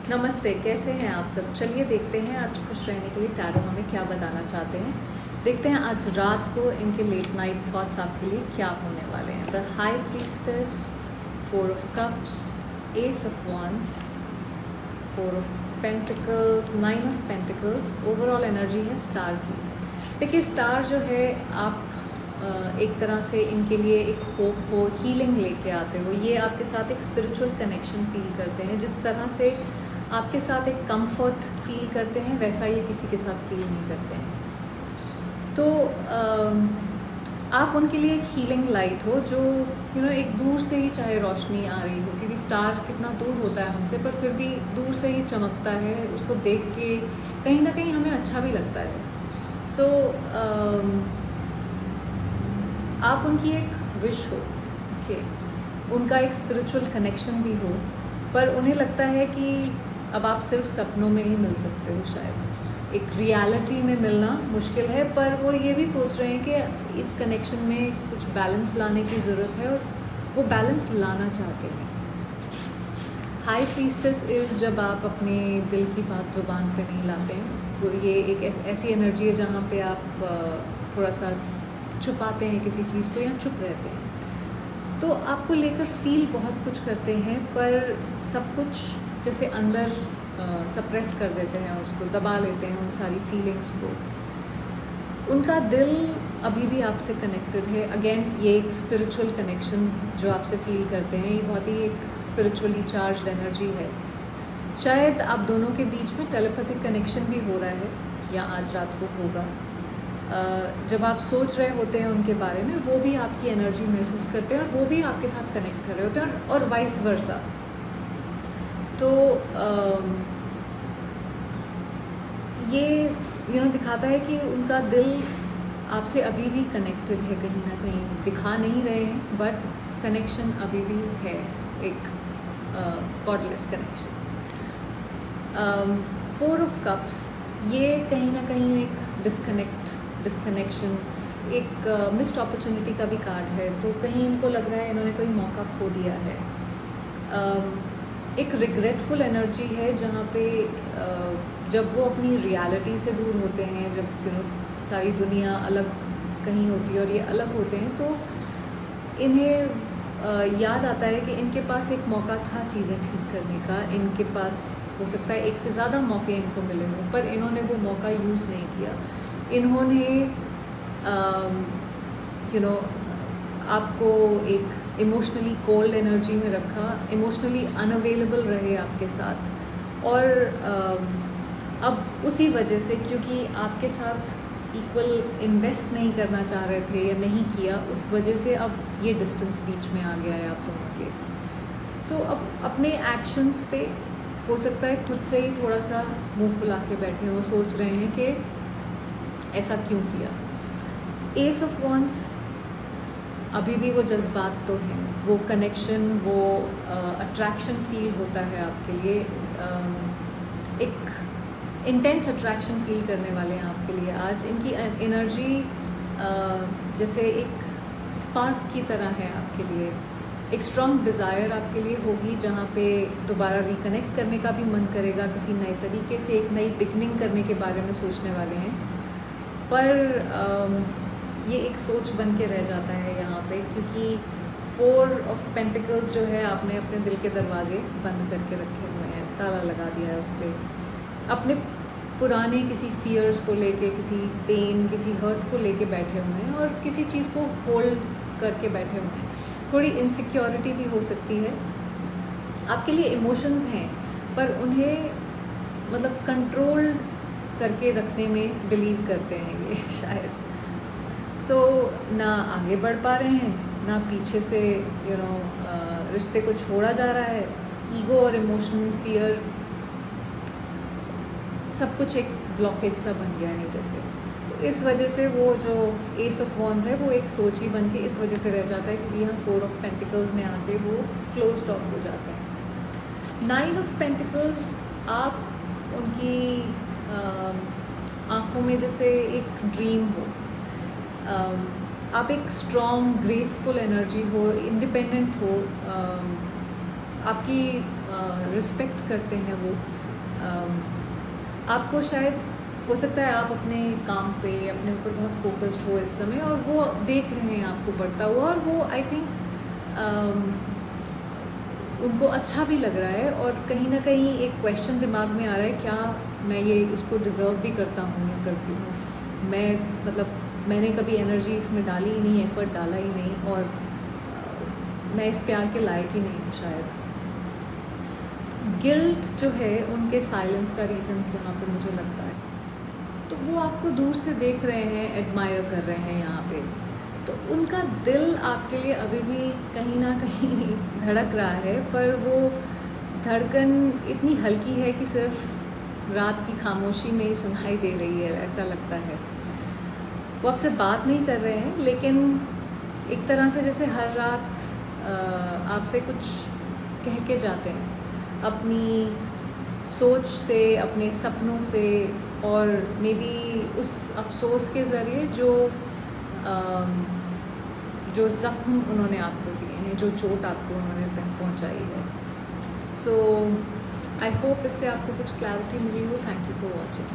नमस्ते, कैसे हैं आप सब? चलिए देखते हैं आज खुश रहने के लिए टैरो हमें क्या बताना चाहते हैं। देखते हैं आज रात को इनके लेट नाइट थॉट्स आपके लिए क्या होने वाले हैं। The high priestess, 4 of cups, S of wands, 4 of pentacles, 9 of pentacles. Overall energy है स्टार की। देखिए स्टार जो है आप एक तरह से इनके लिए एक होप हो, हीलिंग लेके आते हो। ये आपके साथ एक स्पिरिचुअल कनेक्शन फील करते हैं। जिस तरह से आपके साथ एक कंफर्ट फील करते हैं वैसा ये किसी के साथ फील नहीं करते हैं। तो आप उनके लिए एक हीलिंग लाइट हो जो एक दूर से ही चाहे रोशनी आ रही हो, क्योंकि स्टार कितना दूर होता है हमसे पर फिर भी दूर से ही चमकता है। उसको देख के कहीं ना कहीं हमें अच्छा भी लगता है। सो आप उनकी एक विश हो, ओके, उनका एक स्पिरिचुअल कनेक्शन भी हो, पर उन्हें लगता है कि अब आप सिर्फ सपनों में ही मिल सकते हो। शायद एक रियलिटी में मिलना मुश्किल है, पर वो ये भी सोच रहे हैं कि इस कनेक्शन में कुछ बैलेंस लाने की ज़रूरत है और वो बैलेंस लाना चाहते हैं। हाई प्रीस्टेस इज़ जब आप अपने दिल की बात ज़ुबान पे नहीं लाते हैं। वो ये एक ऐसी एनर्जी है जहाँ पे आप थोड़ा सा छुपाते हैं किसी चीज़ को या चुप रहते हैं। तो आपको लेकर फील बहुत कुछ करते हैं पर सब कुछ जैसे अंदर सप्रेस कर देते हैं, उसको दबा लेते हैं उन सारी फीलिंग्स को। उनका दिल अभी भी आपसे कनेक्टेड है। अगेन ये एक स्पिरिचुअल कनेक्शन जो आपसे फील करते हैं, ये बहुत ही एक स्पिरिचुअली चार्ज्ड एनर्जी है। शायद आप दोनों के बीच में टेलीपैथिक कनेक्शन भी हो रहा है या आज रात को होगा। जब आप सोच रहे होते हैं उनके बारे में, वो भी आपकी एनर्जी महसूस करते हैं और वो भी आपके साथ कनेक्ट कर रहे होते हैं और वाइस वर्सा। तो ये दिखाता है कि उनका दिल आपसे अभी भी कनेक्टेड है, कहीं ना कहीं दिखा नहीं रहे हैं बट कनेक्शन अभी भी है, एक गॉडलेस कनेक्शन। 4 ऑफ कप्स, ये कहीं ना कहीं एक डिस्कनेक्शन, एक मिस्ड अपॉर्चुनिटी का भी कार्ड है। तो कहीं इनको लग रहा है इन्होंने कोई मौका खो दिया है। एक रिग्रेटफुल एनर्जी है जहाँ पे जब वो अपनी रियलिटी से दूर होते हैं, जब सारी दुनिया अलग कहीं होती है और ये अलग होते हैं, तो इन्हें याद आता है कि इनके पास एक मौका था चीज़ें ठीक करने का। इनके पास हो सकता है एक से ज़्यादा मौके इनको मिले हों पर इन्होंने वो मौका यूज़ नहीं किया। इन्होंने आपको एक इमोशनली कोल्ड एनर्जी में रखा, इमोशनली अनअवेलेबल रहे आपके साथ। और अब उसी वजह से, क्योंकि आपके साथ इक्वल इन्वेस्ट नहीं करना चाह रहे थे या नहीं किया, उस वजह से अब ये डिस्टेंस बीच में आ गया है आप दोनों के। सो अब अपने एक्शंस पे हो सकता है खुद से ही थोड़ा सा मुंह फुला के बैठे हो, सोच रहे हैं कि ऐसा क्यों किया। एस ऑफ wands, अभी भी वो जज्बात तो हैं, वो कनेक्शन, वो अट्रैक्शन फील होता है आपके लिए। एक इंटेंस अट्रैक्शन फील करने वाले हैं आपके लिए आज। इनकी एनर्जी जैसे एक स्पार्क की तरह है आपके लिए। एक स्ट्रॉन्ग डिज़ायर आपके लिए होगी जहाँ पे दोबारा रिकनेक्ट करने का भी मन करेगा, किसी नए तरीके से एक नई बिगनिंग करने के बारे में सोचने वाले हैं। पर ये एक सोच बन के रह जाता है यहाँ पे, क्योंकि 4 ऑफ पेंटिकल्स जो है आपने अपने दिल के दरवाजे बंद करके रखे हुए हैं, ताला लगा दिया है उस पर। अपने पुराने किसी फियर्स को लेके, किसी पेन, किसी हर्ट को लेके बैठे हुए हैं और किसी चीज़ को होल्ड करके बैठे हुए हैं। थोड़ी इनसिक्योरिटी भी हो सकती है। आपके लिए इमोशंस हैं पर उन्हें मतलब कंट्रोल करके रखने में बिलीव करते हैं ये शायद। सो ना आगे बढ़ पा रहे हैं, ना पीछे से रिश्ते को छोड़ा जा रहा है। ईगो और इमोशन, फियर, सब कुछ एक ब्लॉकेज सा बन गया है जैसे। तो इस वजह से वो जो एस ऑफ wands है वो एक सोच ही बन के इस वजह से रह जाता है, क्योंकि यहाँ 4 ऑफ पेंटिकल्स में आके वो क्लोज्ड ऑफ हो जाते हैं। 9 ऑफ पेंटिकल्स, आप उनकी आँखों में जैसे एक ड्रीम हो। आप एक स्ट्रॉन्ग ग्रेसफुल एनर्जी हो, इंडिपेंडेंट हो, आपकी रिस्पेक्ट करते हैं वो। आपको शायद हो सकता है आप अपने काम पे अपने ऊपर बहुत फोकस्ड हो इस समय, और वो देख रहे हैं आपको बढ़ता हुआ, और वो आई थिंक उनको अच्छा भी लग रहा है, और कहीं ना कहीं एक क्वेश्चन दिमाग में आ रहा है, क्या मैं ये इसको डिज़र्व भी करता हूँ या करती हूँ। मैं मतलब मैंने कभी एनर्जी इसमें डाली ही नहीं, एफर्ट डाला ही नहीं, और मैं इस प्यार के लायक ही नहीं हूँ शायद। गिल्ट जो है उनके साइलेंस का रीज़न यहाँ पे मुझे लगता है। तो वो आपको दूर से देख रहे हैं, एडमायर कर रहे हैं यहाँ पे, तो उनका दिल आपके लिए अभी भी कहीं ना कहीं धड़क रहा है, पर वो धड़कन इतनी हल्की है कि सिर्फ रात की खामोशी में ही सुनाई दे रही है, ऐसा लगता है। वो आपसे बात नहीं कर रहे हैं, लेकिन एक तरह से जैसे हर रात आपसे कुछ कह के जाते हैं, अपनी सोच से, अपने सपनों से, और मे बी उस अफसोस के ज़रिए जो ज़ख्म उन्होंने आपको दिए हैं, जो चोट आपको उन्होंने पहुंचाई है। सो आई होप इससे आपको कुछ क्लैरिटी मिली हो। Thank you for watching.